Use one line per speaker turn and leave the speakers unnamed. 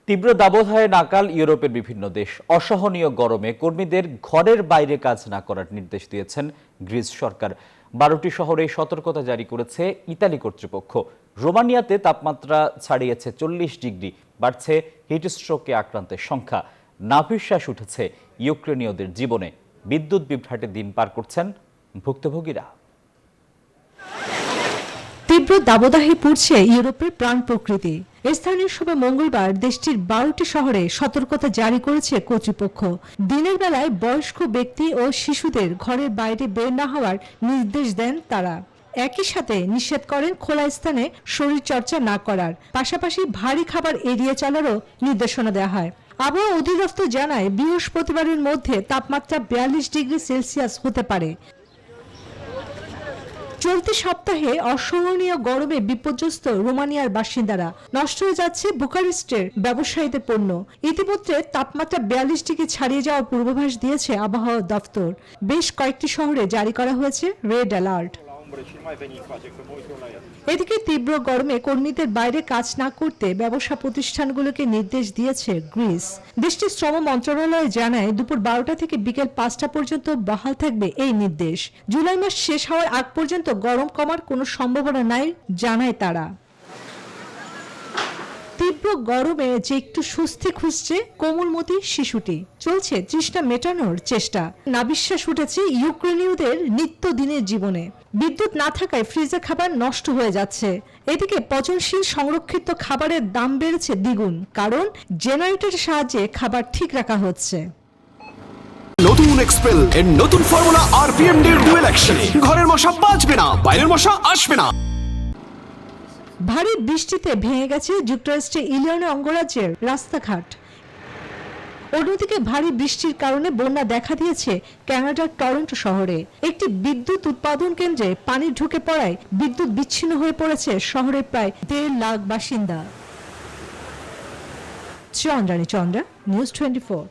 তীব্র দাবদাহে নাকাল ইউরোপের বিভিন্ন দেশ। অসহনীয় গরমে কর্মীদের ঘরের বাইরে কাজ না করার নির্দেশ দিয়েছেন গ্রিস সরকার। 12টি শহরে সতর্কতা জারি করেছে ইতালি কর্তৃপক্ষ। রোমানিয়াতে তাপমাত্রা ছাড়িয়েছে 40 ডিগ্রি, বাড়ছে হিটস্ট্রোকে আক্রান্তের সংখ্যা। নাভিশ্বাস উঠেছে ইউক্রেনীয়দের জীবনে। বিদ্যুৎ বিভ্রাটে দিন পার করছেন ভুক্তভোগীরা।
তীব্র দাবদাহে পুড়ছে ইউরোপের প্রাণ প্রকৃতি। স্থানীয় সময় মঙ্গলবার দেশটির 12টি শহরে সতর্কতা জারি করেছে কর্তৃপক্ষ। দিনের বেলায় বয়স্ক ব্যক্তি ও শিশুদের ঘরের বাইরে বের না হওয়ার নির্দেশ দেন তারা। একই সাথে নিষেধ করেন খোলা স্থানে শরীরচর্চা না করার, পাশাপাশি ভারী খাবার এড়িয়ে চলারও নির্দেশনা দেওয়া হয়। আবহাওয়া অধিদপ্তর জানায় বৃহস্পতিবারের মধ্যে তাপমাত্রা 42 ডিগ্রি সেলসিয়াস হতে পারে। চলতি সপ্তাহে অসহনীয় গরমে বিপর্যস্ত রোমানিয়ার বাসিন্দারা। নষ্ট হয়ে যাচ্ছে বুকারেস্টের ব্যবসায়ীদের পণ্য। ইতিমধ্যে তাপমাত্রা 42 ডিগ্রি ছাড়িয়ে যাওয়ার পূর্বাভাস দিয়েছে আবহাওয়া দপ্তর। বেশ কয়েকটি শহরে জারি করা হয়েছে রেড অ্যালার্ট। এদিকে তীব্র গরমে কর্মীদের বাইরে কাজ না করতে ব্যবসা প্রতিষ্ঠানগুলোকে নির্দেশ দিয়েছে গ্রিস। দেশটির শ্রম মন্ত্রণালয় জানায় দুপুর 12টা থেকে বিকেল 5টা পর্যন্ত বহাল থাকবে এই নির্দেশ। জুলাই মাস শেষ হওয়ার আগ পর্যন্ত গরম কমার কোনো সম্ভাবনা নাই জানায় তারা। তীব্র গরমে যে একটু স্বস্তি খুঁজছে কোমলমতি শিশুটি। চলছে তৃষ্ণা মেটানোর চেষ্টা। নাভিশ্বাস উঠেছে ইউক্রেনীয়দের নিত্যদিনের জীবনে। বিদ্যুৎ না থাকায় ফ্রিজে খাবার নষ্ট হয়ে যাচ্ছে। এদিকে পচনশীল সংরক্ষিত খাবারের দাম বেড়েছে দ্বিগুণ, কারণ জেনারেটরের সাহায্যে খাবার ঠিক রাখা হচ্ছে।
নতুন এক্সপেল এর নতুন ফর্মুলা আরপিএম এর ডুয়েল অ্যাকশনে ঘরের মশা বাঁচবে না, বাইরের মশা আসবে না।
ভারী বৃষ্টিতে ভেঙে গেছে যুক্তরাষ্ট্রের ইলিনয় অঙ্গরাজ্যের রাস্তাঘাট। অন্যদিকে ভারী বৃষ্টির কারণে বন্যা দেখা দিয়েছে কানাডার টরন্টো শহরে। একটি বিদ্যুৎ উৎপাদন কেন্দ্রে পানি ঢুকে পড়ায় বিদ্যুৎ বিচ্ছিন্ন হয়ে পড়েছে শহরের প্রায় 1.5 লাখ বাসিন্দা। চন্দ্রানী চন্দ্রা, নিউজ 24।